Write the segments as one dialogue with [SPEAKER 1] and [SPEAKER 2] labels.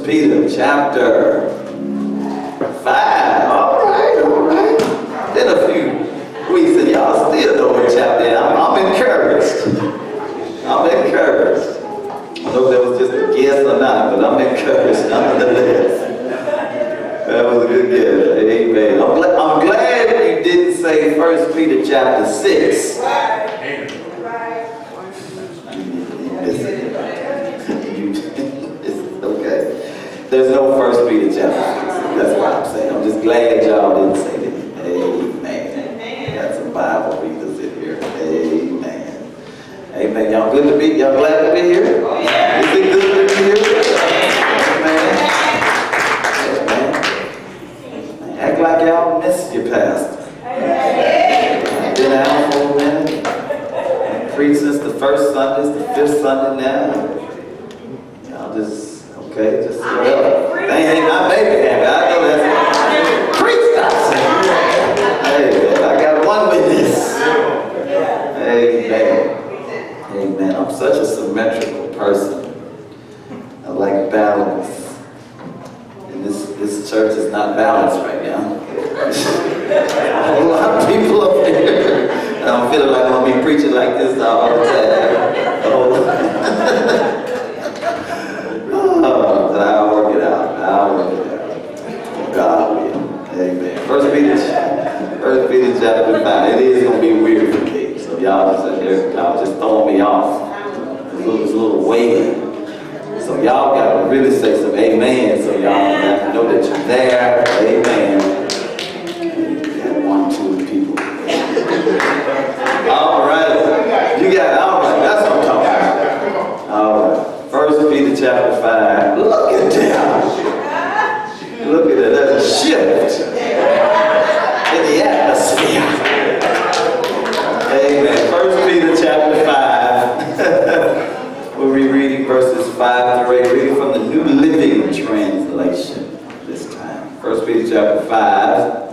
[SPEAKER 1] Peter chapter 5. All right. Been a few weeks and y'all still know what chapter it is. I'm encouraged. I'm encouraged. I don't know if that was just a guess or not, but I'm encouraged nonetheless. That was a good guess. Amen. I'm glad you didn't say 1 Peter chapter 6. Okay. There's no 1 Peter chapter 6. That's what I'm saying. I'm just glad y'all didn't say that. Amen. Got some Bible readers in here. Amen. Amen. Y'all good to be? Y'all glad to be here? Is it good to be here? Amen. Amen. Act like y'all missed your pastor. Been out for a minute. Preached since the first Sunday, it's the 5th Sunday now. Y'all just, okay, just well. They ain't my baby happy. I know that's preached, I say. Hey, I got one witness. Amen. Amen. I'm such a symmetrical person. I like balance. And this church is not balanced right now. A lot of people up here. I'm feeling like I'm going to be preaching like this all the time. But I'll work it out. God will. Amen. 1 Peter chapter 5. It is going to be weird for me. So y'all just throwing me off. It's a little weighty. So y'all got to really say some amen. So y'all have to know that you're there. Amen. You got 1, 2 people. All right. You got, all right. That's what I'm talking about. All right. 1 Peter chapter 5. Look at that. Look at it. There's a shift in the atmosphere. Amen. 1 Peter chapter 5. We'll be reading verses 5 through 8. Reading from the New Living Translation this time. 1 Peter chapter 5.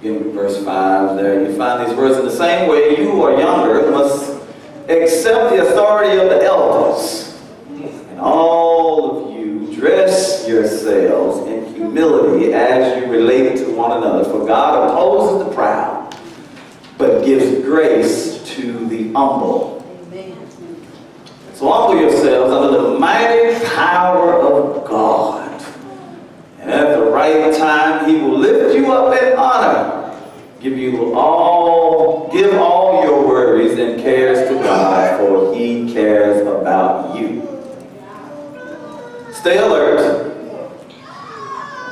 [SPEAKER 1] Begin with verse 5 there. You find these words. In the same way, you who are younger must accept the authority of the elders. And all of you dress yourselves in humility as you relate to one another. For God opposes the proud, but gives grace to the humble. Amen. So humble yourselves under the mighty power of God. And at the right time, He will lift you up in honor. Give all your worries and cares to God, for He cares about you. Stay alert.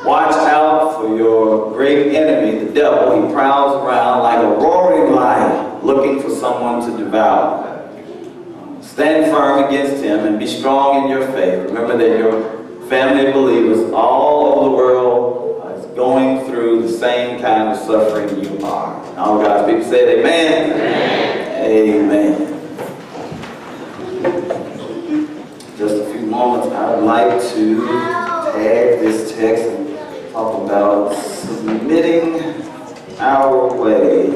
[SPEAKER 1] Watch out for your great enemy, the devil. He prowls around like a roaring lion, looking for someone to devour. Stand firm against him and be strong in your faith. Remember that your family of believers all over the world is going through the same kind of suffering you are. And all God's people said amen. Amen. Just a few moments, I'd like to tag this text and talk about submitting our way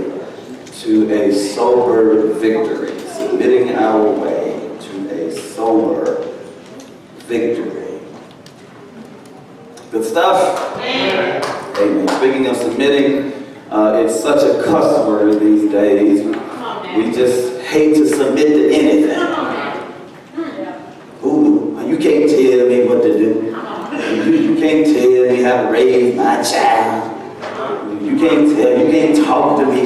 [SPEAKER 1] to a sober victory. Submitting our way to a sober victory. Good stuff? Amen. Amen. Speaking of submitting, it's such a cuss word these days. We just hate to submit to anything. Ooh, you can't tell me what to do. You can't tell me how to raise my child. You can't talk to me.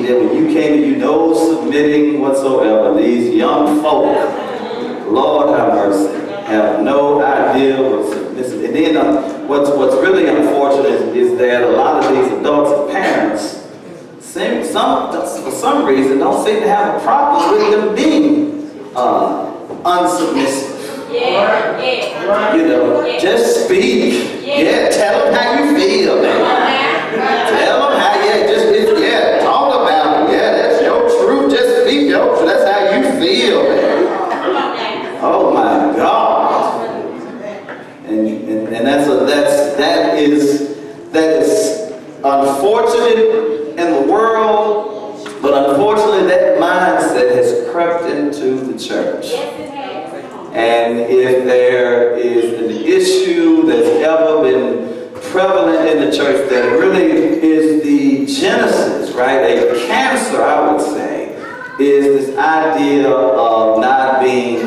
[SPEAKER 1] You know submitting whatsoever. These young folk, Lord have mercy, have no idea what submissive. And then what's really unfortunate is that a lot of these adults and parents, for some reason, don't seem to have a problem with them being unsubmissive. You know, just speak. Yeah, tell them how you feel. Tell them how, talk about it. Yeah, that's your truth. Just speak your truth. That's how you feel, man. Oh my God. And that is unfortunate in the world, but unfortunately that mindset has crept into the church. And if there is an issue that prevalent in the church that really is the genesis, right? A cancer, I would say, is this idea of not being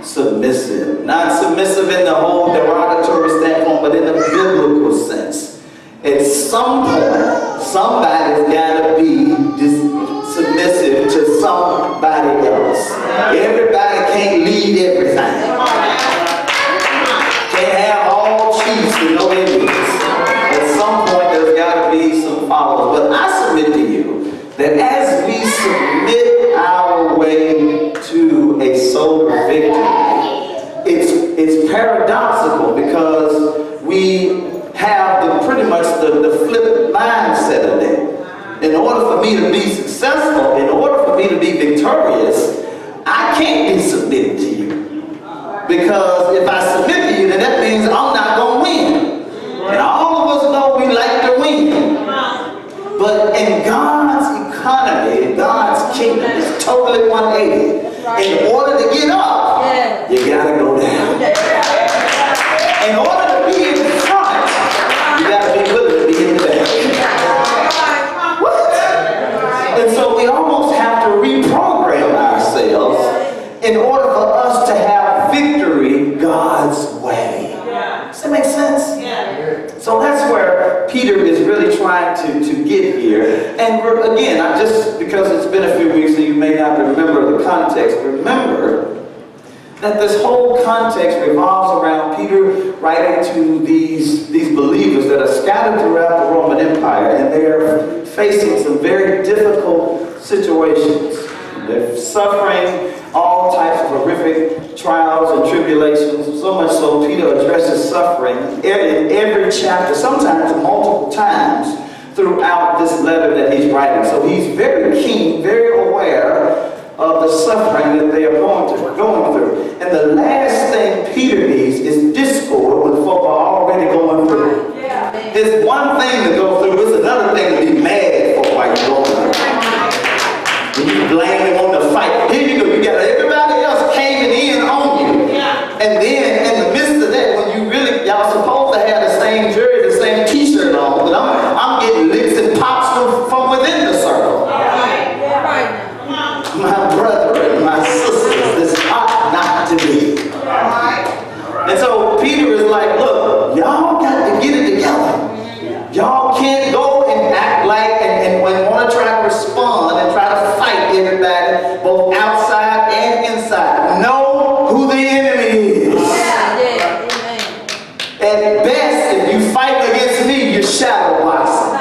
[SPEAKER 1] submissive. Not submissive in the whole derogatory standpoint, but in the biblical sense. At some point, somebody's got to be submissive to somebody else. Everybody can't lead everything. Can't have all chiefs and no Indians. At some point, there's got to be some followers. But I submit to you that as we submit our way to a sober victory, it's paradoxical because we have pretty much the flip mindset of that. In order for me to be successful, in order for me to be victorious, I can't be submitted to you. Because if I submit to you, then that means I'm not going to win. And all of us know we like to win. But in God's economy, in God's kingdom, it's totally 180. In order to get up, you got to go down. In order to be in front, you got to be willing to be in the back. What? And so we almost have to reprogram ourselves in order for us to have victory God's way. Does that make sense? Yeah. So that's where Peter is really trying to get here. And again, because it's been a few weeks and you may not remember the context, remember that this whole context revolves around Peter writing to these believers that are scattered throughout the Roman Empire, and they are facing some very difficult situations. They're suffering all types of horrific trials and tribulations, so much so Peter addresses suffering in every chapter, sometimes multiple times throughout this letter that he's writing. So he's very keen, very aware of the suffering that they are going through. And the last thing Peter needs is discord when folk are already going through. It's one thing to go through, it's another thing to be mad for while you're going through. When you blame them on the fight. Here you go, you got everybody else caving in on you. And then in the midst of that, when you really, y'all supposed to have the same jersey, the same t-shirt on, but I'm getting licks and pops from within the circle. My brethren, my sisters, this ought not to be. And so Peter is like, look, y'all got to get it together. Y'all can't go and act like and want to try to respond and try to fight everybody, both outside and inside. Know who the enemy is. At best, if you fight against me, you're shadow boxing.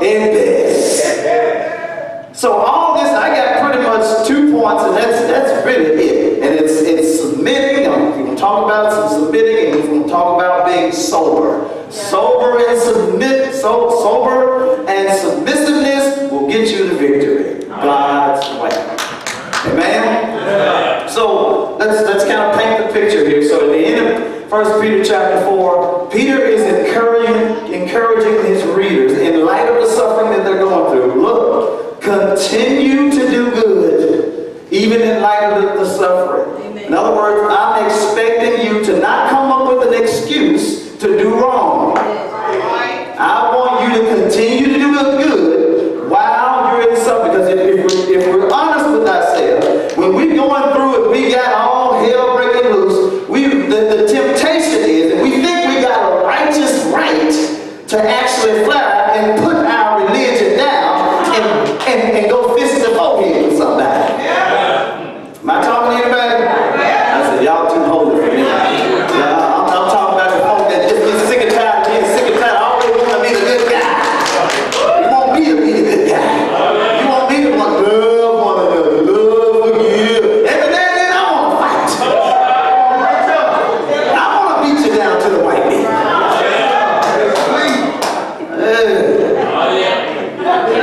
[SPEAKER 1] At best. So all this, I got pretty much 2 points, and that's really it. And it's submitting. We're going to talk about some submitting, and we're going to talk about being sober. Sober and submissiveness will get you the victory. God's way. Amen? Yeah. So let's kind of paint the picture here. So at the end of 1 Peter chapter 4, Peter is encouraging his readers in light of the suffering that they're going through. Look, continue to do good, even in light of the suffering. Amen. In other words, I'm expecting you to not come up with an excuse to do wrong. I want you to continue to do good while you're in suffering. Because if we're honest with ourselves, when we're going through it, we got all hell breaking loose. The temptation is, and we think we got a righteous right to actually fly and put our religion down and go fist to forehead with somebody. Am I talking to anybody? I said, y'all too holy for me. I'm talking about the folk that just get sick and tired of being sick and tired. I always want to be the good guy. You want me to be the good guy. You want me to want to love, forgive. Every now and then I want to fight. I want to beat you down to the white meat.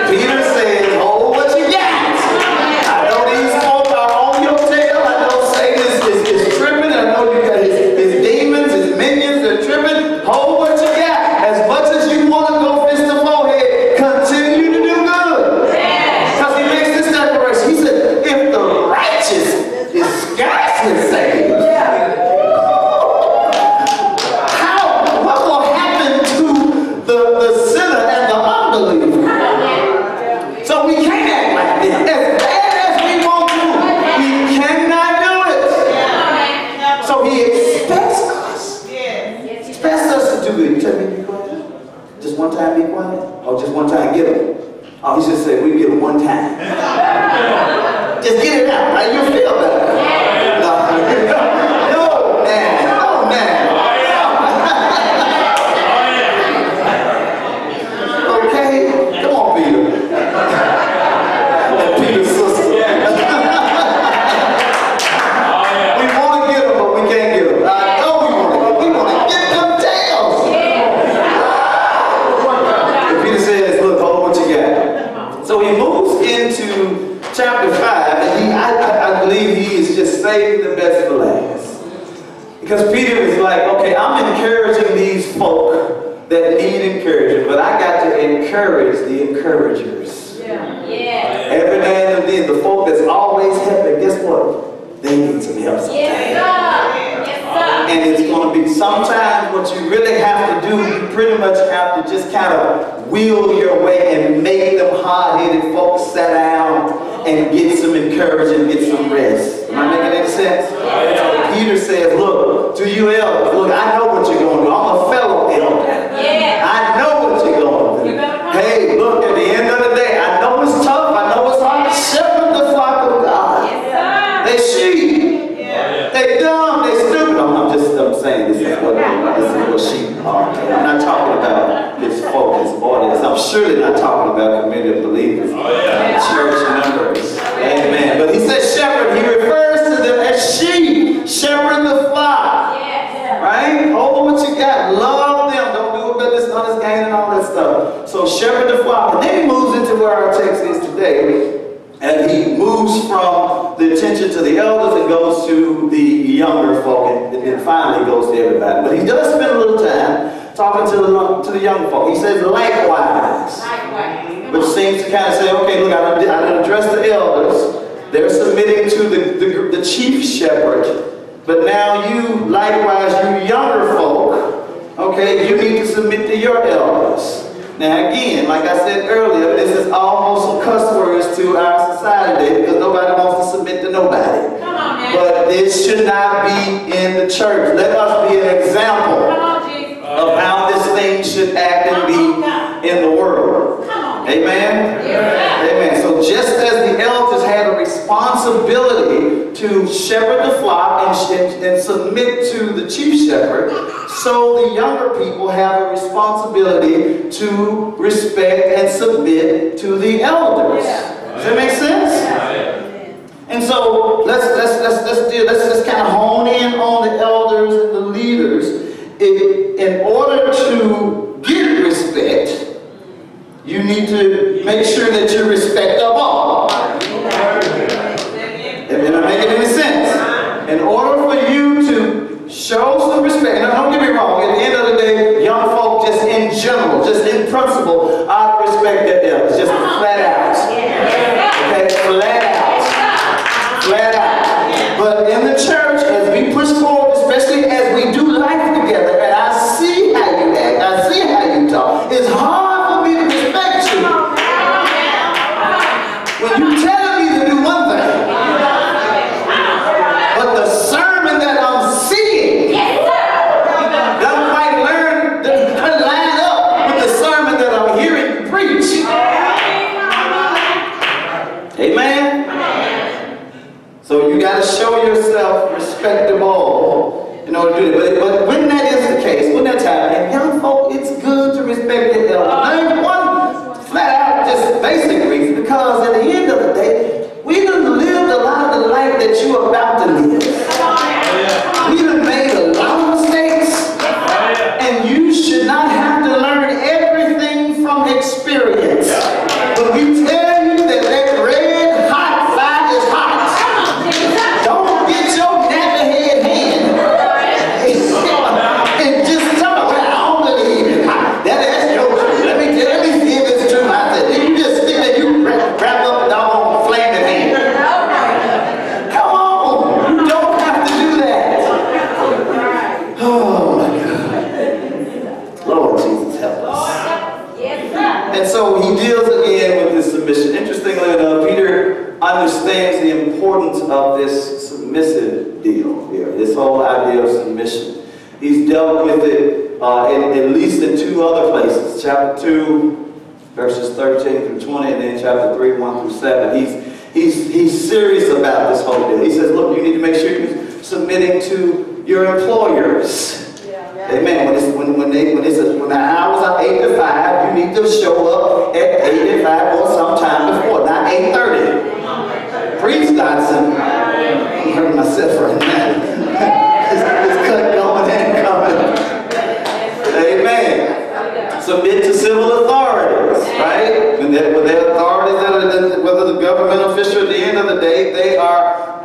[SPEAKER 1] Peter says, hold what you got. Oh, just one time, get them. Oh, he just said, we get them one time. Just get it out, right? You'll feel better. No, man. No, man. Okay? Come on, Peter. And Peter's sister. We want to get them, but we can't get them. I know we want to get them. We want to get them tails. And Peter says, look, hold what you got. So he moves into chapter 5, and I believe he is just saving the best for last. Because Peter is like, okay, I'm encouraging these folk that need encouragement, but I got to encourage the encouragers.
[SPEAKER 2] Yeah. Yes.
[SPEAKER 1] Every now and then, the folk that's always helping, guess what? They need some help sometimes.
[SPEAKER 2] Yes, sir. Yes, sir.
[SPEAKER 1] And it's going to be sometimes what you really have to do, you pretty much have to just kind of wheel your way and make them hard-headed folks sit down and get some encouragement, get some rest. Am I making any sense? So Peter says, look, to you elders, look, I know what you're going to do. I'm a fellow elder. I know what you're going to do. Hey, look, at the end of the day, I know it's tough. I know it's hard to shepherd the flock of God. They sheep. They dumb. They stupid. I'm saying this is what sheep are. I'm not talking about his folk, his audience. I'm surely not talking about community of believers. Church members. Amen. But he says shepherd. He refers to them as sheep. Shepherd the flock. Right? Hold what you got. Love them. Don't do it business, honest gain, and all that stuff. So shepherd the flock. And then he moves into where our text is today. And he moves from the attention to the elders and goes to the younger folk, and then finally goes to everybody. But he does spend a little time talking to the young folk. He says, likewise. Which seems to kind of say, okay, look, I done addressed the elders. They're submitting to the chief shepherd. But now you, likewise, you younger folk, okay, you need to submit to your elders. Now again, like I said earlier, this is almost some cuss words to our society today because nobody wants to submit to nobody.
[SPEAKER 2] Come on, man.
[SPEAKER 1] But this should not be in the church. Let us be an example of how this thing should act and be in the world. Amen? Amen. So just as the elders had a responsibility to shepherd the flock and submit to the chief shepherd, so the younger people have a responsibility to respect and submit to the elders. Does that make sense? And so let's just kind of hone in on the elders and the leaders. In order to get respect, you need to make sure that you respect of all. Am I making any sense? In order for you to show some respect, now don't get me wrong, at the end of the day, young folk just in general, just in principle, I respect their elders, just flat out. Okay, flat out. Flat out. But in the church, as we push forward, especially as we do life together, and I see how you act, I see how you talk, it's hard for me to respect you. When you tell me to do one thing, but the sermon that I'm seeing doesn't quite line up with the sermon that I'm hearing you preach. Amen? So you got to show yourself respectable in order to do it. But when that is the case, when that's happening, young folk, it's good to respect your elders. Name one flat out, just basic reason, because at the end of the day, we done lived a lot of the life that you're about to live. We done made a lot of mistakes, and you should not have to learn everything from experience. When we tell you that red hot fire is hot, don't get your napperhead hand and just tell me, well, I don't believe it. That's your truth. Let me see if it's true. I said, you just stick that, you wrap up a doggone flaming hand. Come on, you don't have to do that. Oh my God. Lord Jesus, help us. And so he deals again with this submission. Interestingly enough, Peter understands the importance of this submissive deal here, this whole idea of submission. He's dealt with it at least in two other places. Chapter 2 verses 13 through 20, and then chapter 3, 1 through 7. He's serious about this whole deal. He says, look, you need to make sure you're submitting to your employers. Amen. When the hours are 8 to 5, you need to show up at 8 to 5 or sometime before, not 8:30. Preach, Dodson. I'm hurting myself right now. It's cut going and coming. Amen. Submit to civil authorities, right? When they're authorities, whether the government official, at the end of the day, they are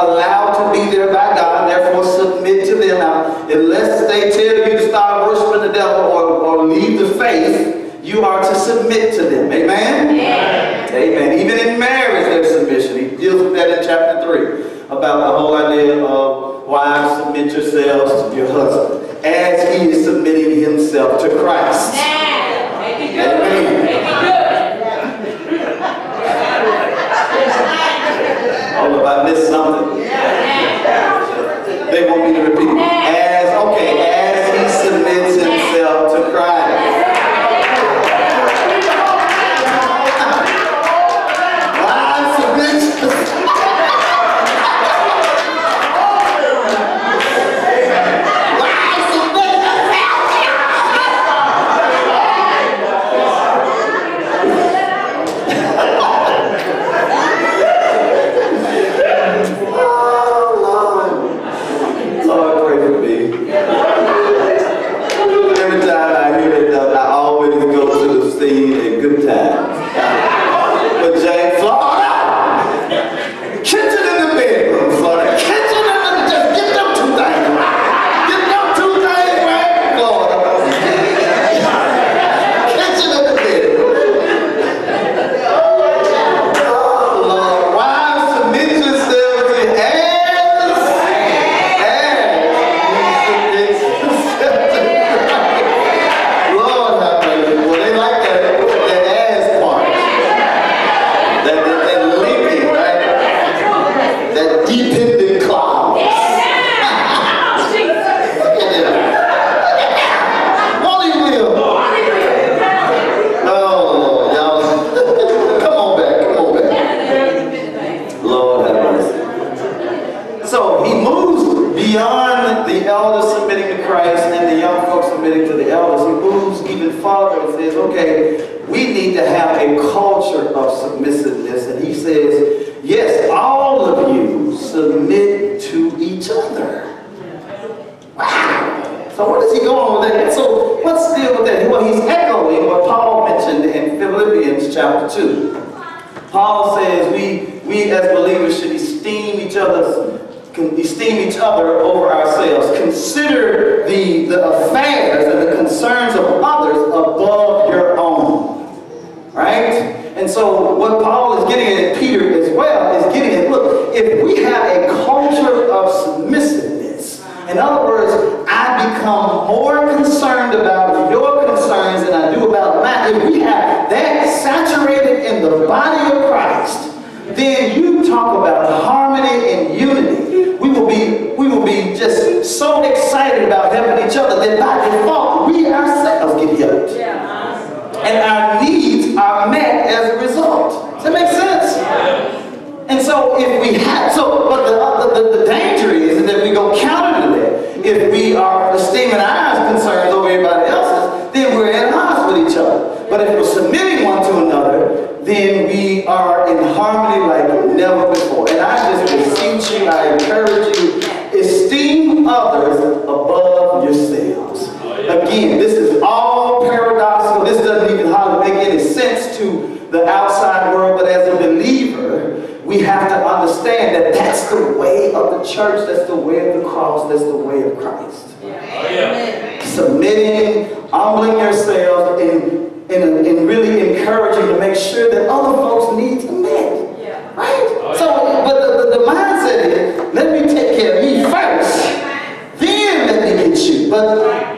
[SPEAKER 1] allowed to be there by God, therefore submit to them. Now, unless they tell you to start worshiping the devil or leave the faith, you are to submit to them. Amen? Yeah. Amen. Even in marriage, there's submission. He deals with that in chapter 3, about the whole idea of wives, submit yourselves to your husband, as he is submitting himself to Christ.
[SPEAKER 2] Yeah.
[SPEAKER 1] Amen. Oh, if I missed something, they want me to repeat. As he submits himself to Christ. Why submit yourself?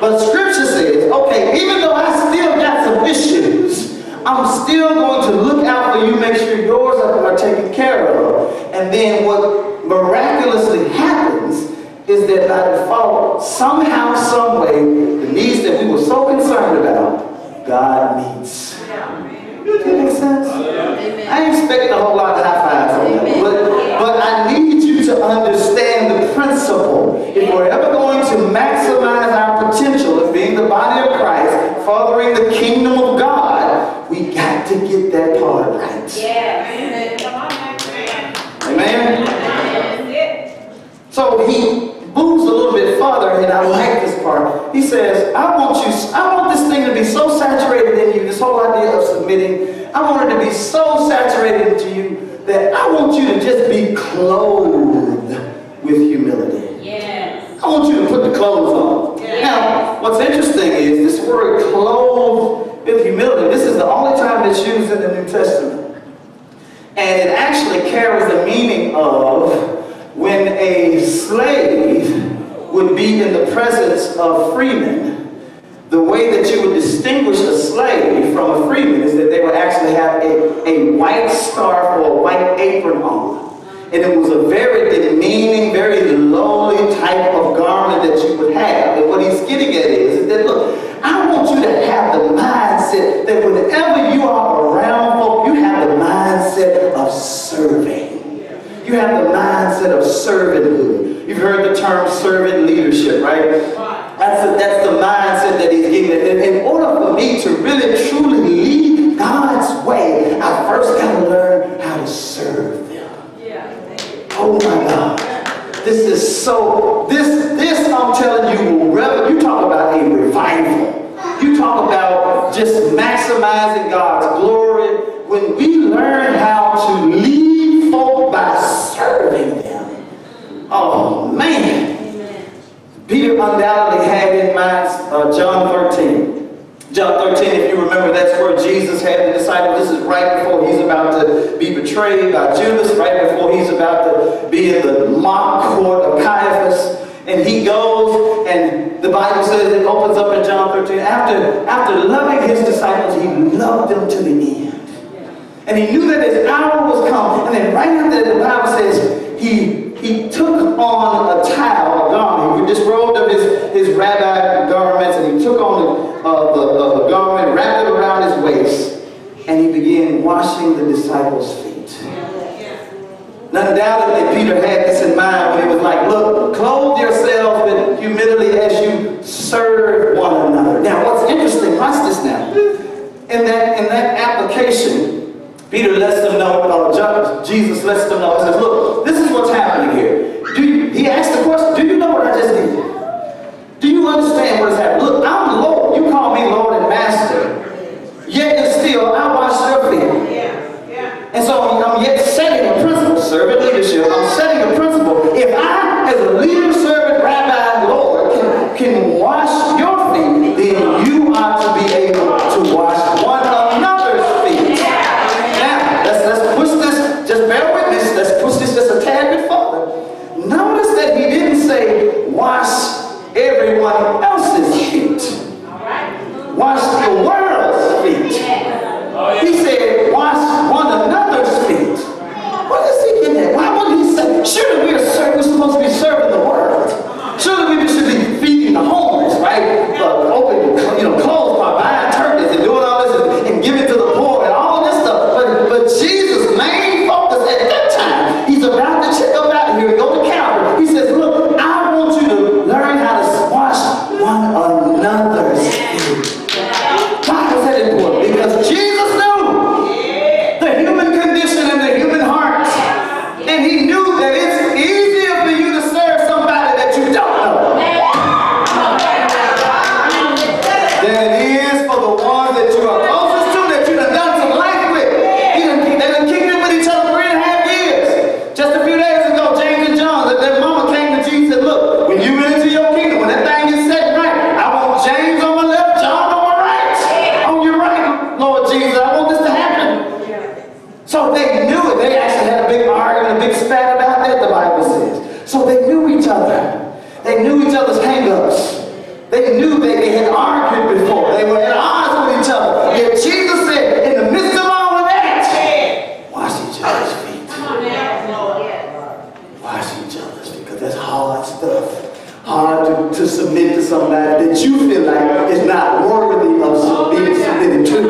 [SPEAKER 3] But scripture says, okay, even though I still got some issues, I'm still going to look out for you, make sure yours are taken care of. And then what miraculously happens is that by default, somehow, some way, the needs that we were so concerned about, God meets. Does that make sense?
[SPEAKER 2] Amen.
[SPEAKER 3] I ain't expecting a whole lot of high fives on that, but I need you to understand the principle. If we're ever going to maximize our potential of being the body of Christ, furthering the kingdom of God, we got to get that part right.
[SPEAKER 2] Yeah.
[SPEAKER 3] Amen?
[SPEAKER 2] Amen.
[SPEAKER 3] So he moves a little bit further, and I like this part. He says, I want this thing to be so saturated in you, this whole idea of submitting, I want it to be so saturated into you that I want you to just be clothed with humility.
[SPEAKER 2] Yes.
[SPEAKER 3] I want you to put the clothes on.
[SPEAKER 2] Yes.
[SPEAKER 3] Now, what's interesting is this word clothed with humility. This is the only time it's used in the New Testament. And it actually carries the meaning of when a slave would be in the presence of freemen. The way that you would distinguish a slave from a freeman is that they would actually have a white scarf or a white apron on. And it was a very demeaning, very lowly type of garment that you would have. And what he's getting at is that, look, I want you to have the mindset that whenever you are around folk, you have the mindset of serving. You have the mindset of servanthood. You've heard the term servant leadership, right? That's the mindset that he's giving. And in order for me to really truly lead God's way, I first got to learn how to serve them. Oh my God. This is so, this I'm telling you will you talk about a revival. You talk about just maximizing God's glory. When we learn how to lead folk by serving them. Oh man. Peter undoubtedly had in mind John 13. John 13, if you remember, that's where Jesus had the disciples. This is right before he's about to be betrayed by Judas, right before he's about to be in the mock court of Caiaphas. And he goes, and the Bible says, it opens up in John 13. After loving his disciples, he loved them to the end. And he knew that his hour was come. And then right after that, the Bible says, he took on a towel, a garment. He disrobed of his rabbi garments, and he took on the garment, wrapped it around his waist, and he began washing the disciples' feet. Now, undoubtedly, Peter had this in mind when he was like, look, clothe yourselves with humility as you serve one another. Now, what's interesting, watch this now. In that application, Peter lets them know, Jesus lets them know, he says, look, this is what's happening here. He asked the question, do you know what I just did? Do you understand what is happening? Look, I'm Lord. You call me Lord and Master. Yet and still, I wash your feet. And so I'm yet setting a principle, servant leadership. I'm setting a principle. If I, as a leader, servant, rabbi, Lord, can wash your feet, then you are to be able to wash one another's feet. Now, let's push this, just bear with me, let's push this just a tad bit further. Notice that he didn't say, wash everyone else's feet. Wash the world's feet. He said, wash one another's feet. What is he getting at? Why wouldn't he say, surely we're supposed to be serving the world. Surely we should be feeding the homeless, right? Opening, clothes by buying turkeys and doing all this and giving to the poor and all of this stuff. But Jesus' main focus at that time, he's about to check up out here and go to Calvary. He says, look, I want you to learn how to wash one another's feet. Why is that important? Because Jesus knew the human condition and the human heart. And he knew that it's easier for you to serve somebody that you don't know than it is for the ones that you are closest to, that you done done some life with. They done kicked it with each other 3.5 years. Just a few days ago, James and John, their mama came to Jesus and said, look, when you get into your kingdom, when that thing gets set right, I want James on my left, John on my right. On your right, Lord Jesus, I want this to happen. So they knew it. They actually had a big argument, a big spat about that, the Bible says. So they knew each other. They knew each other's hang-ups. They knew that they had argued before. They were at odds with each other. Yet Jesus said, in the midst of all of that, wash each other's feet. Wash each other's feet, because that's hard stuff. Hard to submit to somebody that you feel like is not worthy of being submitted to.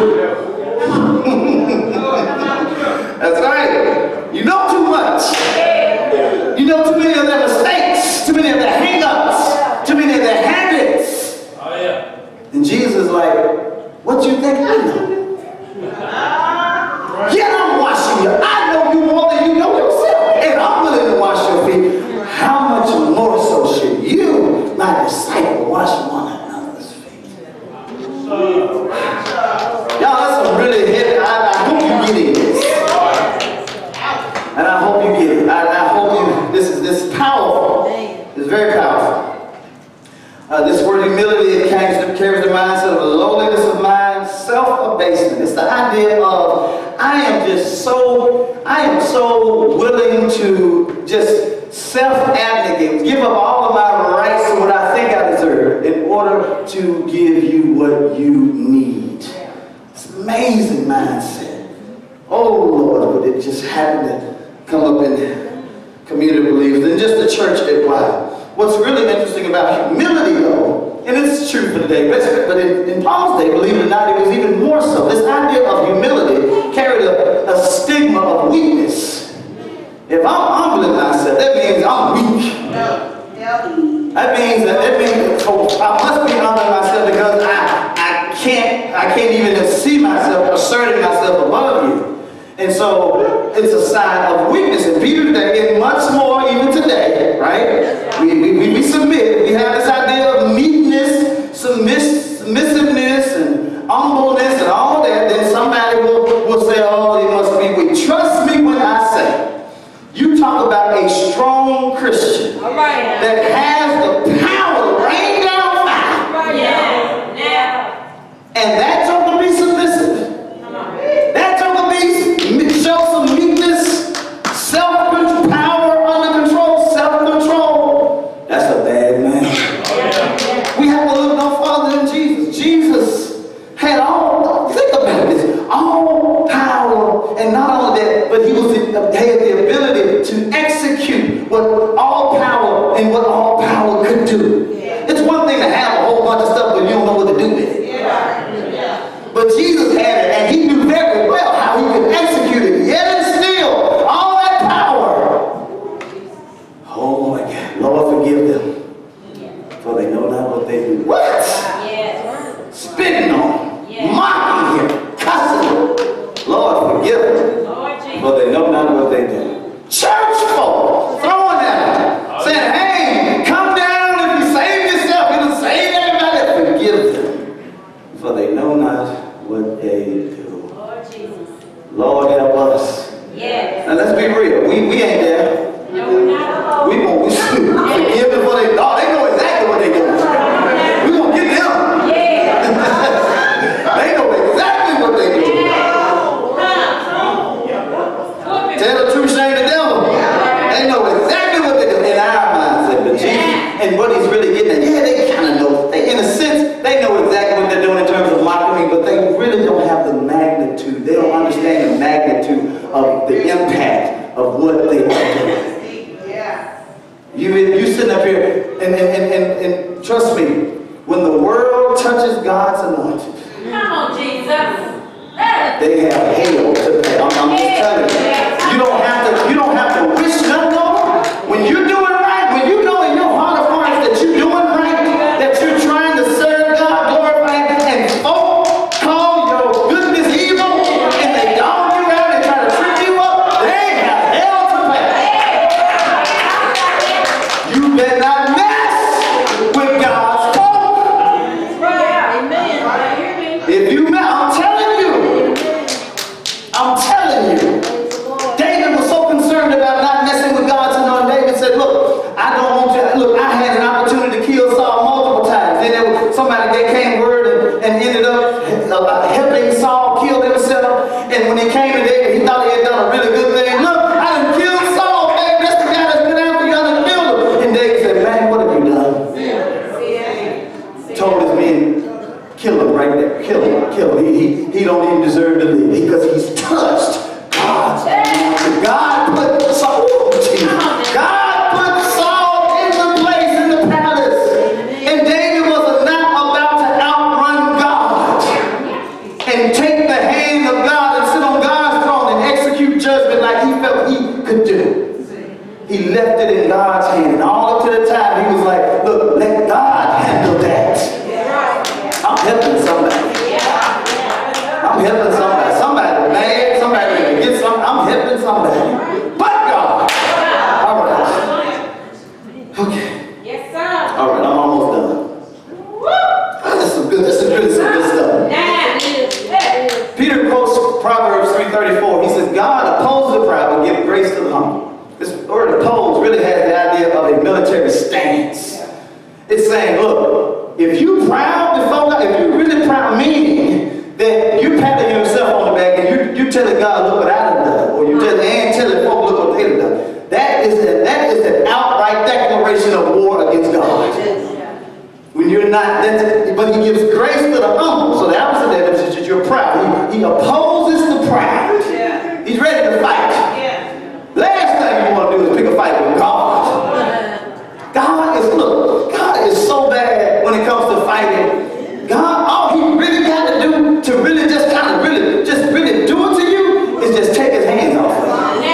[SPEAKER 3] idea of I am so willing to just self-abnegate, give up all of my rights to what I think I deserve in order to give you what you need. It's an amazing mindset. Oh Lord, but it just happened to come up in the community of believers and just the church at wide. What's really interesting about humility though, and it's true for today, but in Paul's day, believe it or not, it was even more so. This idea of humility carried a stigma of weakness. If I'm humbling myself, that means I'm weak. That means I must be humbling myself because I can't even see myself asserting myself above you. And so it's a sign of weakness. And Peter today, and much more even today, right? We submit. We have this idea of meekness, submissiveness, and humbleness, and all that. Then somebody will say, oh, it must be weak. Trust me when I say, you talk about a strong Christian that has the power to rain down fire. And that token be submissive. That token be show some meekness, self-control, power under control, self-control. That's a bad man. We have to look no farther than Jesus. Jesus had think about this, all power, and not only that, but he had the ability to execute what all power and what all power could do. It's one thing to have a whole bunch of stuff, but you don't know what to do with it. But Jesus had it, and he knew very well how he could execute it. Yet and still, all that power. Oh my God. Lord, forgive them, for they know not what they do. What? Spitting on him, mocking him, cussing him. Lord, forgive them, for they know not what they do. Church folk throwing at him, saying, hey, come down. If you save yourself, it'll save everybody. Forgive them, for they know not what they do. Lord, help us. Now let's be real. We ain't there. We won't forgive them for they know exactly what they do. We're gonna get them. They know exactly what they do. Tell the truth, shame the devil. They know exactly what they do in our mindset. But Jesus, and what he's really getting at, they kind of know. In a sense, they know exactly what they're doing in terms of mocking me, but they really don't have the magnitude. They don't understand the magnitude of the impact of what they are doing. You sitting up here, and trust me, when the world touches God's anointed,
[SPEAKER 2] Come on, Jesus.
[SPEAKER 3] they have hell to pay. I'm just telling you. You don't have to wish nothing on them. When you're doing right, when you know in your heart of hearts that you're doing right, that you're trying to serve God, glorify Him, and folk call your goodness evil, and they dog you out and try to trip you up, they have hell to pay. You better not mess with God's folk. If you mess, I'm telling you. David was so concerned about not messing with God's anointed. David said, look, I don't want to, look, I had an opportunity to kill Saul multiple times. Then there was somebody that came word and ended up helping Saul kill himself. And when he came to David, he thought he had done a really good thing. Look, I done killed Saul, baby. That's the guy that's been after you. I done killed him. And David said, man, what have you done? Told his men, kill him right there. Kill him. Kill him. He don't even deserve to live because he's touched God's anointed. God put Saul in the place in the palace. And David was not about to outrun God and take the hand of God and sit on God's throne and execute judgment like he felt he could do. He left it in God's hand. And all up to the time he was like, look, let God handle that. I'm helping somebody. I'm helping somebody. Somebody mad, somebody ready to get something. I'm helping somebody. But God. All right. Okay.
[SPEAKER 2] Yes, sir.
[SPEAKER 3] All right, I'm almost done. This is good. This is really some good stuff. Peter quotes Proverbs 3:34. He says, God opposes the proud but gives grace to the humble. This word oppose really has the idea of a military stance. It's saying, look, if you're proud before God, if you're really proud, meaning that you're patting yourself on You telling God, look what I done done. Or you telling folk, look what they done done. That is an outright declaration of war against God. When you're not, but he gives grace to the humble. So the opposite of that is that you're proud. He opposes the proud.
[SPEAKER 2] Yeah.
[SPEAKER 3] He's ready to fight.
[SPEAKER 2] Yeah.
[SPEAKER 3] Last thing you want to do is pick a fight with God. God is so bad when it comes to fighting. God, all he really got to do to really just kind of really do it to you is just take his hands off of you.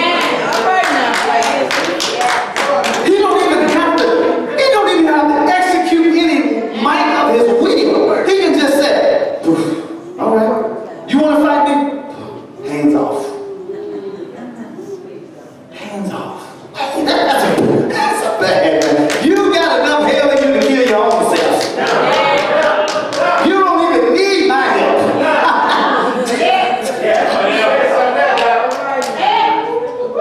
[SPEAKER 3] He don't even have to execute any might of his will. He can just say, all right, you want to fight me? Hands off. Hands off. That's a bad man. You got enough hell in you to kill your own self. You don't even need my help.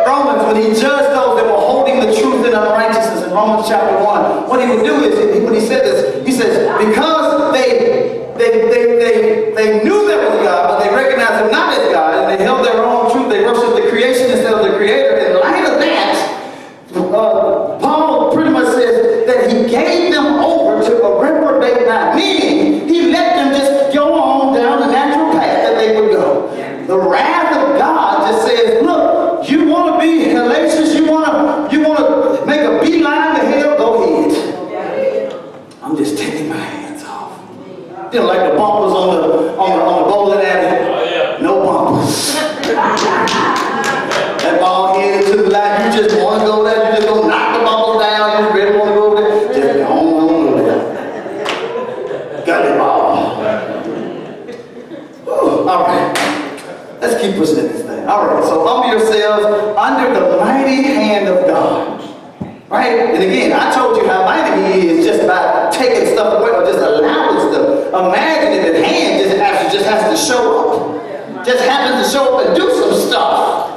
[SPEAKER 3] Romans, when he judged those that were holding the truth in unrighteousness in Romans chapter 1, what he would do is, when he said this, he says, because they knew there was God, but they recognized him not as God, and they held their own truth, they worshiped the creation instead of the creator. In light of that, Paul pretty much says that he gave them over to a reprobate mind, meaning he let them just go on down the natural path that they would go. The wrath of God just says, look, you want to be hellacious, you want to make a beeline to hell, go ahead. I'm just taking my hands off. You know, like the bumpers on the bowling alley. No bumpers. That ball headed to the line, you just want to go there, you just go knock the ball down, you just really want to go over there, just go on over there. Got the ball. Whew, all right, let's keep pushing at this thing. All right, so humble yourselves under the mighty hand of God. Right? And again, I told you how mighty he is just by taking stuff away or just allowing stuff. Imagine if his hand just has to show up. Just happens to show up and do some stuff.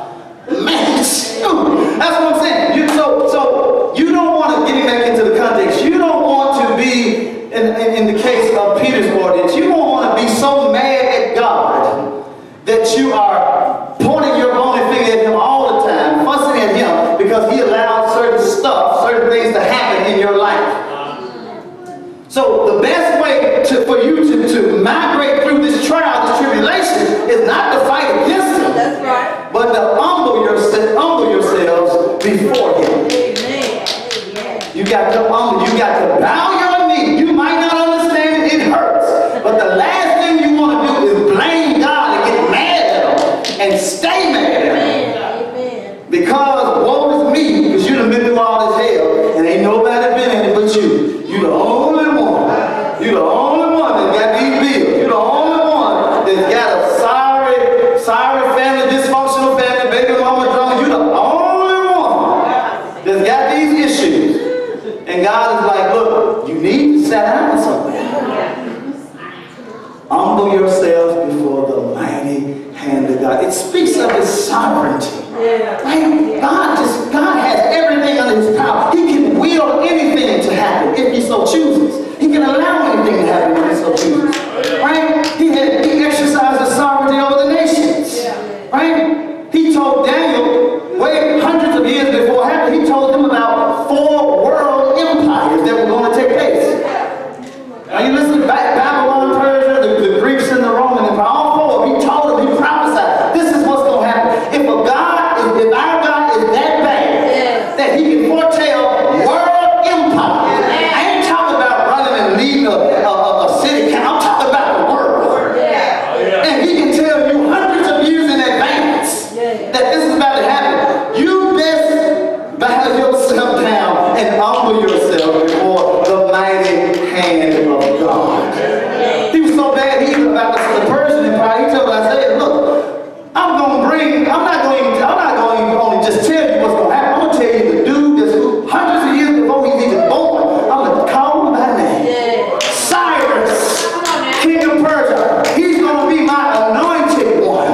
[SPEAKER 3] Man, that's what I'm saying. So you don't want to, getting back into the context, you don't want to be, in the case of Peter's audience, you don't want to be so mad at God that you are pointing your bony finger at him all the time, fussing at him because he allowed certain things to happen in your life. So the best way for you to migrate through this trial, this tribulation, is not to fight against him.
[SPEAKER 2] That's right.
[SPEAKER 3] But to humble yourselves before him.
[SPEAKER 2] Amen.
[SPEAKER 3] You got to humble, you got to bow your knee. You might not understand it, it hurts. But the last thing you want to do is blame God and get mad at him and stay mad at him.
[SPEAKER 2] Amen.
[SPEAKER 3] Because woe is me, because you done been through all this hell, and ain't nobody been in it but you. You the only one. You the only one that got these bills. You the only one that's got a sorry family, dysfunctional family, baby mama drunk. You the only one that's got these issues. And God is like, look, you need to sit down somewhere. Humble yourselves before the mighty hand of God. It speaks of his sovereignty. Right? God has everything under his power. He can will anything to happen if he so chooses. He can allow anything to happen if he so chooses. Right? He exercises sovereignty over the nations. Right? He told Daniel, hundreds of years before it happened, he told them about 4 world empires that were going to take place. Now you listen to Babylon, Persia, the Greeks and the Roman Empire, all 4, he told them, he prophesied, this is what's going to happen. If our God is that bad, that he can foretell world empire. I ain't talking about running and leading a city. I'm talking about the world. And he can tell you hundreds of years in advance that this is about to happen. You best bow yourself down and humble yourself before the mighty hand of God. He was so bad, he was about the Persian Empire. He told Isaiah, look, I'm not going to only just tell you what's going to happen. I'm going to tell you the dude that's hundreds of years before he's even born. I'm going to call him by name. Cyrus, king of Persia. He's going to be my anointed one.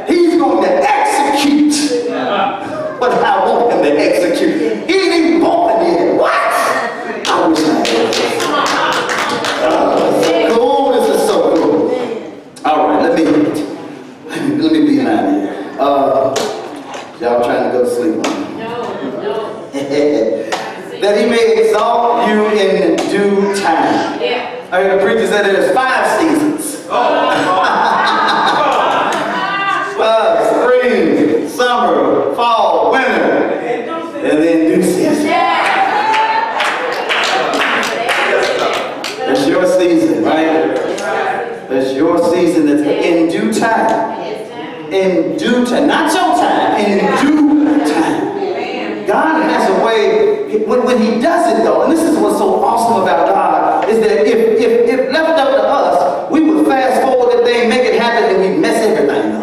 [SPEAKER 3] He's going to execute what I want him to execute. He ain't even born yet. What? I wish I had. So cool. This is so cool. All right, let me be an out here. Y'all trying to go to sleep on me.
[SPEAKER 2] No.
[SPEAKER 3] That he may exalt you in due time.
[SPEAKER 2] Yeah.
[SPEAKER 3] I heard the preacher said there's 5 seasons. Spring, summer, fall, winter, and then due season. That's your season, right? That's your season. That's in due time. In due time, not your time. In due time. God has a way, when he does it though, and this is what's so awesome about God, is that if left up to us, we would fast forward the thing, make it happen, and we mess everything up.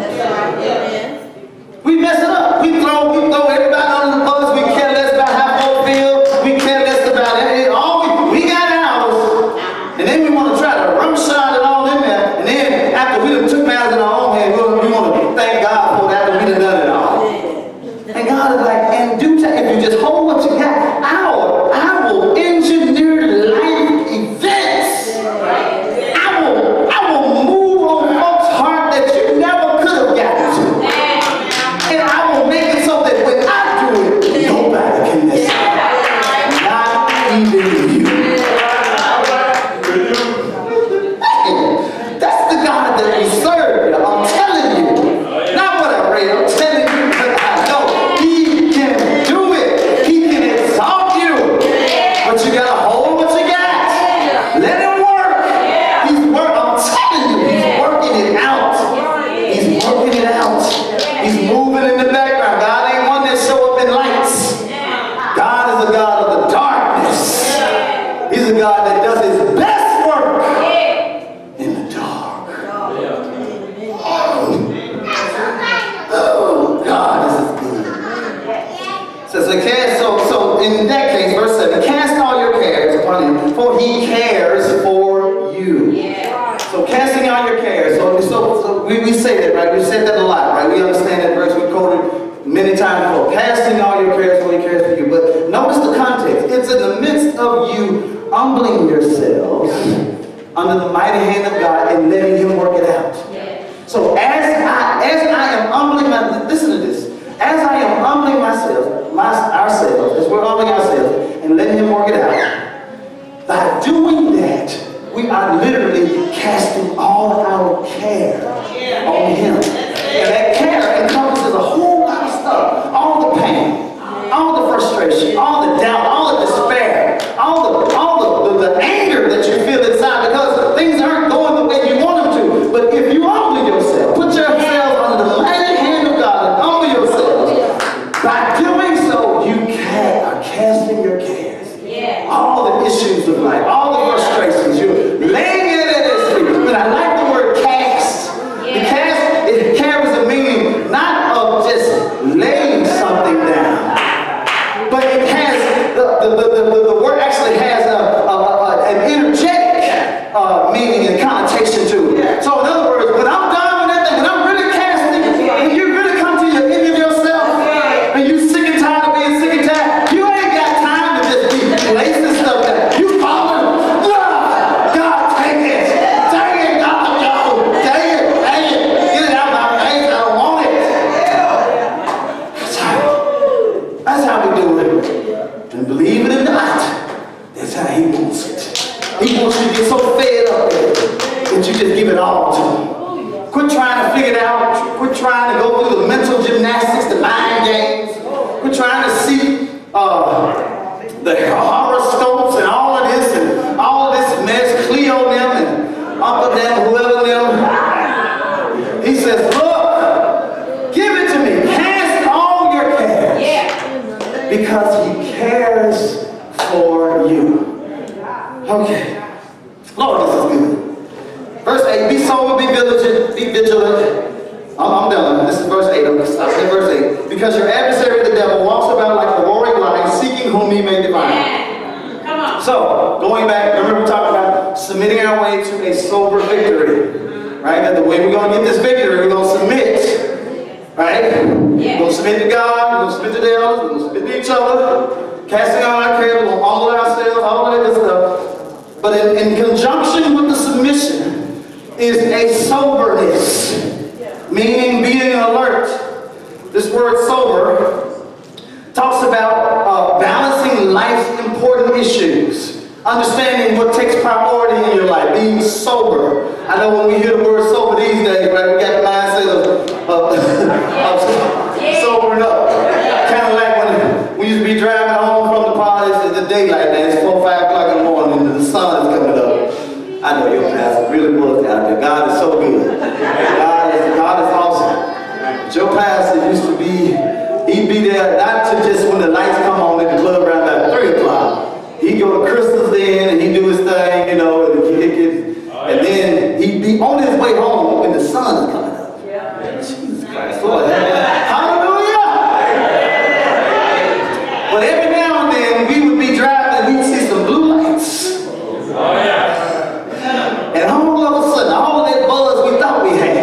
[SPEAKER 3] We mess it up. We throw everybody under the bus. We care less about how folks feel. We care less about it. We got ours, and then we want to try to rumshot it all in there, and then after we done took matters in our own hands, we want to thank God for that, after we done done it all. And God is like, in due time, if you just hold what you got, I will engineer life events. I will move on folks' heart that you never could have gotten to. And I will make it so that when I do it, nobody can miss it. Not even you. That's the God that we serve. I'm telling you. Not what I read. I'm telling you because I know he can do it. He can exalt you. But you gotta hold what you got. Let him work. I'm telling you, he's working it out. He's working it out. He's moving in the background. God ain't one that show up in lights. God is a God of the darkness. He's a God that does his best work in the dark. Oh, God, this is good. So in that case, verse 7, cast all your cares upon him, for he cares for you. So casting all your cares, so we say that, right? We said that a lot, right? We understand that verse, we quoted many times before. Casting all your cares, for he cares for you. But notice the context. It's in the midst of you humbling yourselves under the mighty hand of God and letting him work it out. So as I am humbling listen to this. As I am humbling ourselves, as we're humbling ourselves and letting him work it out, by doing that, we are literally casting all our care on him. And that care encompasses a whole lot of stuff. All the pain, all the frustration, all the doubt, all the despair, all the anger that you feel inside because things aren't going the way you want them to. But if you humble yourself, put yourself under the mighty hand of God and humble yourself, by doing so, you are casting your cares. All the issues of life, all the frustrations, you're laying it at his feet. But I like the word cast. The cast, it carries a meaning not of just laying something down, but it has, the word actually has an energetic meaning and connotation to it. So in other words, when I'm done with that thing, when I'm really casting, when you really come to your end of yourself, and you sick and tired of being sick and tired, you ain't got time to just be lacing stuff down. You falling, God, take it. Dang it, God, no. Dang it. Get it out of my face. I don't want it. That's how we do it. And believe it or not, that's how he wants it. He wants you to get so fed up with it that you just give it all to him. Quit trying to figure it out. Quit trying to go through the mental gymnastics, the mind games. Quit trying to see the horoscopes and all of this mess, Cleo them and Uncle them, whoever them. He says, look, give it to me. Cast all your cares. Because he cares for you. Okay. Lord, this is good. Verse 8, be sober, be vigilant. I'm done. This is verse 8. I'm going to stop at verse 8. Because your adversary, the devil, walks about like a roaring lion, seeking whom he may devour.
[SPEAKER 2] Come on.
[SPEAKER 3] So, going back, remember we talked about submitting our way to a sober victory. Right? That the way we're going to get this victory, we're going to submit. Right? We're going to submit to God, we're going to submit to the elders, we're going to submit to each other, casting all our cares, we're going to humble ourselves, all of that good stuff. But in conjunction with the submission is a soberness. meaning being alert. This word sober talks about balancing life's important issues. Understanding what takes priority in your life, being sober. I know when we hear the word sober these days, right, we got the mindset of sobering up. Kind of like when we used to be driving home from the parties in the daylight, and it's 4, 5 o'clock in the morning, and the sun is coming up. I know your pastor really was out there. God is so good. God is awesome. But your pastor used to be, he'd be there not to just when the lights come on in the club around about 3 o'clock. He'd go to Crystal's then and he'd do his thing, you know, and then he'd be on his way home when the sun is coming up. Jesus Christ, Lord. Hallelujah! But every now and then we would be driving and we'd see some blue lights. And all of a sudden, all of that buzz we thought we had.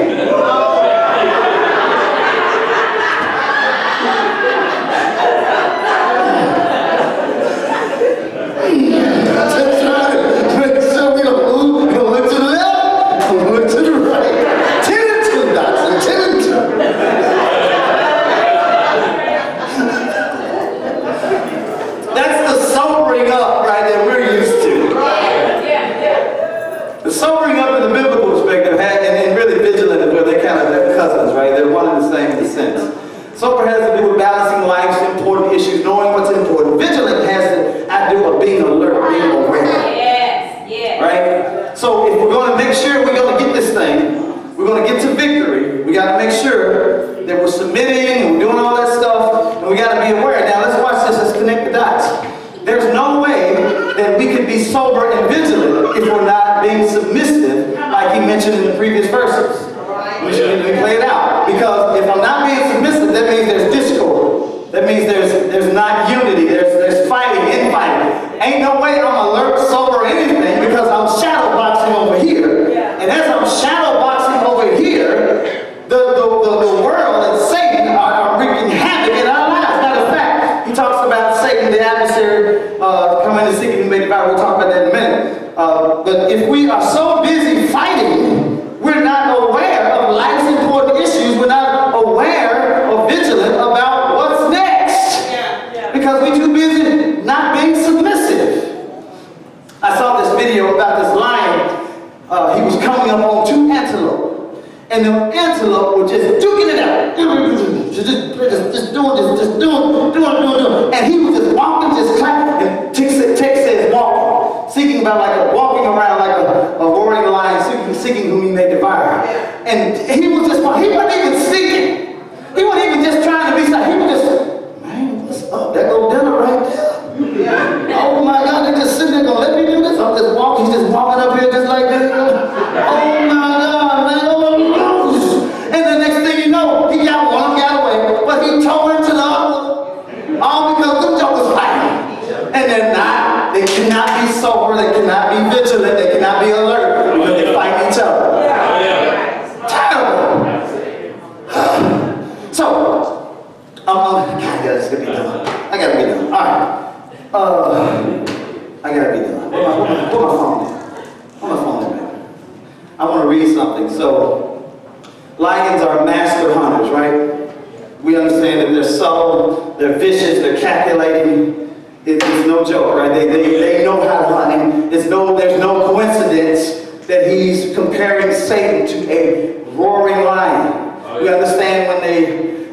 [SPEAKER 3] Sober has to do with balancing life's important issues, knowing what's important. Vigilant has to do with being alert, being aware.
[SPEAKER 2] Yes.
[SPEAKER 3] Right? So if we're going to make sure we're going to get this thing, we're going to get to victory, we got to make sure that we're submitting and we're doing all that stuff, and we got to be aware. Now let's watch this, let's connect the dots. There's no way that we can be sober and vigilant if we're not being submissive, like he mentioned in the previous verses. We should play it out. Because if I'm not being submissive, that means there's discord. That means there's not unity. There's fighting, infighting. Ain't no way I'm alert, sober, or anything because I'm shadow boxing over here. And as I'm shadow boxing over here, the world and Satan are wreaking havoc in our lives. Matter of fact, he talks about Satan, the adversary, coming to seek and be devour. We'll talk about that in a minute. But if we are so busy fighting, we're not aware of life's important issues. We're not aware or vigilant about what's next. Because we're too busy not being submissive. I saw this video about this lion. He was coming up on 2 antelope. And the antelope were just duking it out. Just doing. And he was just walking, just clapping. And text says walking. Seeking about walking around like a roaring lion, seeking whom he may devour. And he was just, he wasn't even seeking. He wasn't even just trying to be silent. He was just, man, what's up? That go dinner right there. Oh my God, they're just sitting there going, let me do this. I'm just walking, he's just walking up here just like this. Oh my God, man. And the next thing you know, he got one, got away. But he tore into the other. All because them jokers fighting. And they're not. They cannot be sober, they cannot be vigilant, they cannot be alert because they fight each other. Terrible. So, God, this is gonna be done. I gotta be done. Alright. I gotta be done. Where my phone at? Where my phone at? I want to read something. So, lions are master hunters, right? We understand that they're subtle, they're vicious, they're calculating. It's no joke, right? They know how to hunt. And there's no coincidence that he's comparing Satan to a roaring lion. We understand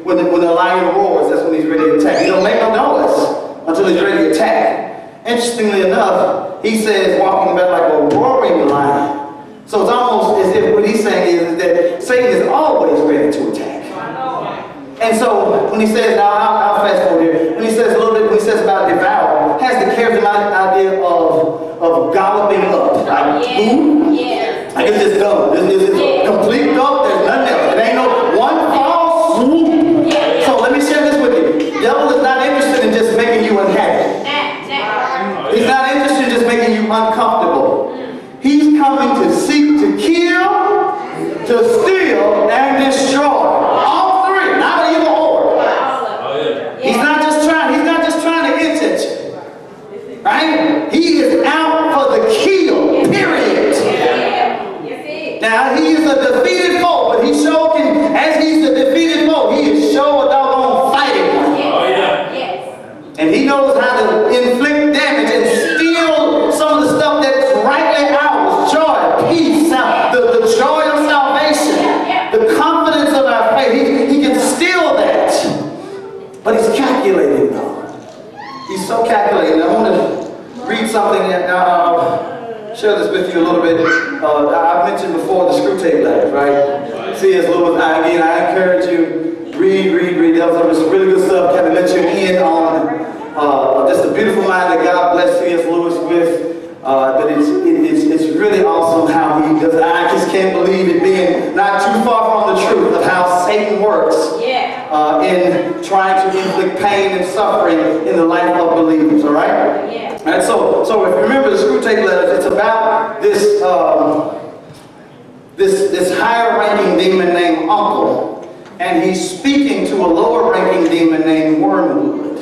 [SPEAKER 3] when the lion roars, that's when he's ready to attack. He don't make no noise until he's ready to attack. Interestingly enough, he says walking about like a roaring lion. So it's almost as if what he's saying is that Satan is always ready to attack. And so when he says, now I'll fast forward here, when he says a little bit, when he says about devour, has the charismatic idea of galloping up. Like, boom. Like it's just done. It's complete dump, there's nothing else. It ain't no one false swoop. So let me share this with you. The devil is not interested in just making you unhappy. He's not interested in just making you uncomfortable. He's coming to seek to kill, to steal, and destroy. All three, not either or. He's not just trying to itch at you. Right? He is out for the kill, period. Now he is a defeated foe. something, and I'll share this with you a little bit. I mentioned before the screw tape letters, right? C.S. Lewis, again, I encourage you, read. That was some really good stuff, kind of let you in on just the beautiful mind that God blessed C.S. Lewis with. But it's really awesome how he does. I just can't believe it being not too far from the truth of how Satan works in trying to inflict pain and suffering in the life of believers. All right.
[SPEAKER 2] Yeah.
[SPEAKER 3] And so if you remember the screw tape letters, it's about this this higher ranking demon named Uncle, and he's speaking to a lower ranking demon named Wormwood.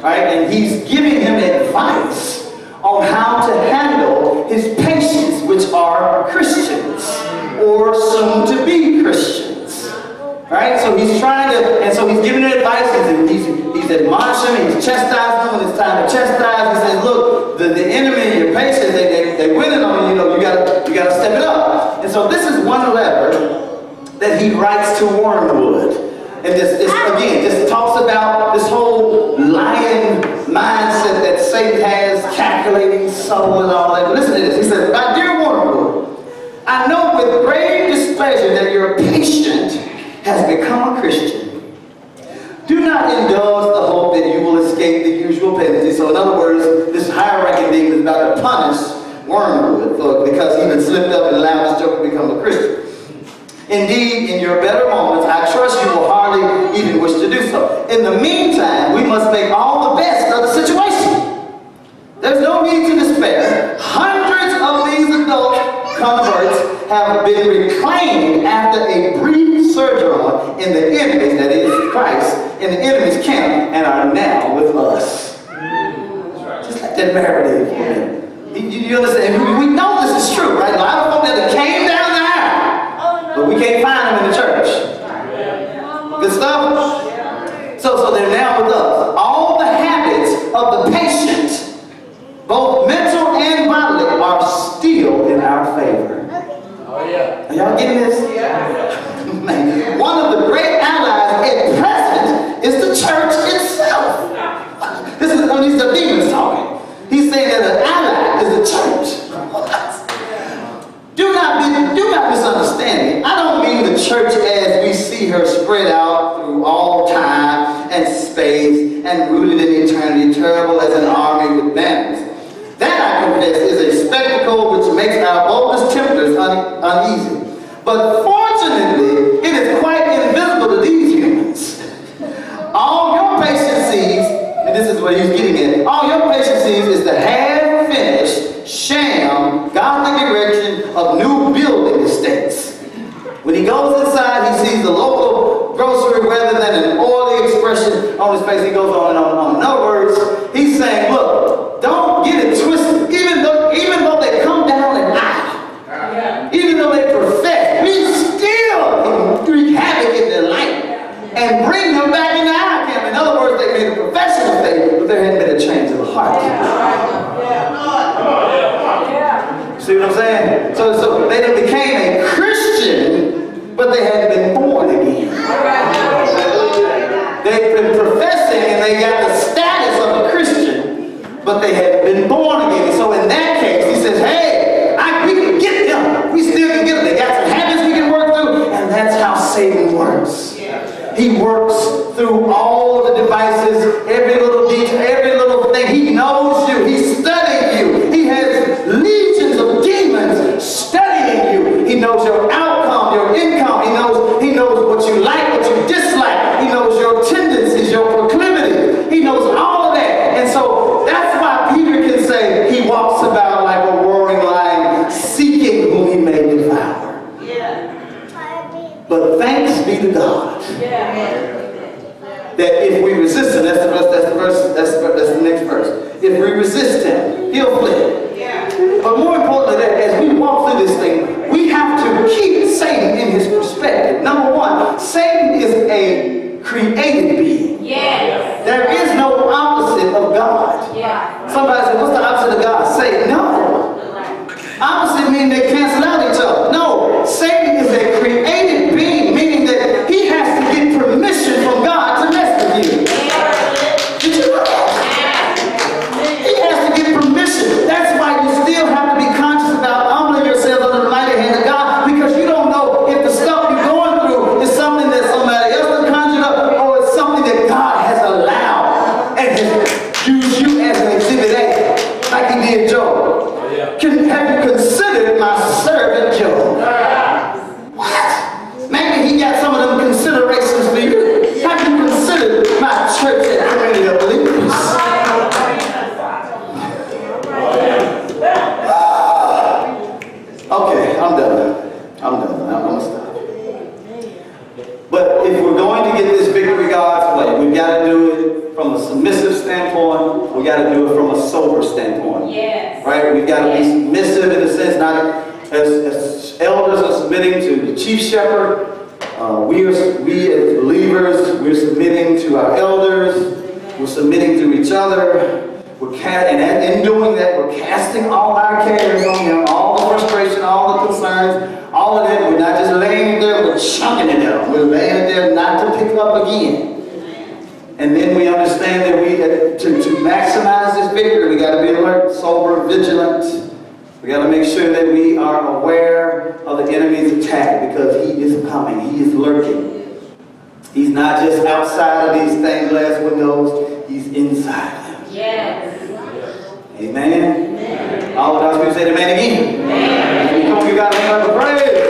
[SPEAKER 3] Right, and he's giving him advice on how to handle his patients, which are Christians, or soon to be Christians. Right? So he's trying to, and so he's giving them advice, he's admonishing, he's chastising them when it's time to chastise. He says, look, the enemy, your patients, they winning on you, you gotta step it up. And so this is one letter that he writes to Wormwood. And this talks about this whole lion mindset that Satan has, calculating soul and all that. But listen to this. He says, my dear Wormwood, I know with grave displeasure that your patient has become a Christian. Do not indulge the hope that you will escape the usual penalty. So in other words, this higher ranking demon is about to punish Wormwood because he even slipped up and allowed this joker to become a Christian. Indeed, in your better moments, I trust you will hardly even wish to do so. In the meantime, we must make all the best of the situation. There's no need to despair. Hundreds of these adult converts have been reclaimed after a brief sojourn in the enemy's, that is Christ, in the enemy's camp, and are now with us. Just like that marinade. You understand? We know this is true, right? A lot of folks that came down the aisle, but we can't find them in the church. Good stuff? So they're now with us. All the habits of the patient, both mental and bodily, are still in our favor. Are y'all getting this? One of the great allies at present is the church itself. This is when these the demons talking. He's saying that an ally is the church. Do not misunderstand me. I don't mean the church as we see her spread out through all time and space and rooted in eternity, terrible as an army with banners. That, I confess, is a spectacle which makes our boldest templars uneasy. But fortunately, it is quite invisible to these humans. All your patient sees, and this is what he's getting at, all your patient sees is the half-finished, sham, Gothic erection of new building estates. When he goes inside, he sees the local grocery rather than an oily expression on his face. He goes on and on. In other words, he's saying, look, don't get it twisted. Even though they come down and out, even though they profess, we still wreak havoc in their life and bring them back in the eye camp. In other words, they made a profession of faith, but there hadn't been a change of the heart. See what I'm saying? So they became a Christian, but they hadn't been born again. They've been professing and they got the status of a Christian, but they hadn't been born again. So in that case, he says, hey, we can get them. We still can get them. They got some habits we can work through, and that's how Satan works. He works through all the devices, every little detail, every little thing. He knows you. He's studying you. He has legions of demons studying you. He knows your outcome, your income. He knows what you like, what you dislike. He knows your tendencies, your proclivity. He knows all of that. And so that's why Peter can say he walks about like a roaring lion, seeking whom he may devour. But thanks be to God that if we resist him, that's the next verse. If we resist him, he'll flee. But more importantly, that as we walk through this thing, we have to keep Satan in his perspective. Number one, Satan is a created being. There is no opposite of God. Somebody said, what's the opposite of God? Satan. No. Opposite meaning they cancel out each other. No. Satan is a created being, meaning that he has to get permission from God to mess with you. Did you know that? He has to get permission.
[SPEAKER 1] got to do it from a submissive standpoint. We got to do it from a sober standpoint.
[SPEAKER 2] Yes.
[SPEAKER 1] Right? We've got to be submissive in a sense, not as elders are submitting to the chief shepherd. We as believers, we're submitting to our elders. We're submitting to each other. And in doing that, we're casting all our cares on Him, all the frustration, all the concerns, all of that. We're not just laying it there, we're chunking it down. We're laying it there not to pick up again. And then we understand that to maximize this victory, we got to be alert, sober, vigilant. We got to make sure that we are aware of the enemy's attack because he is coming. He is lurking. He's not just outside of these stained glass windows. He's inside them.
[SPEAKER 2] Yes.
[SPEAKER 1] Amen. All of God's people say amen again.
[SPEAKER 2] Amen.
[SPEAKER 1] And you come, you got to praise.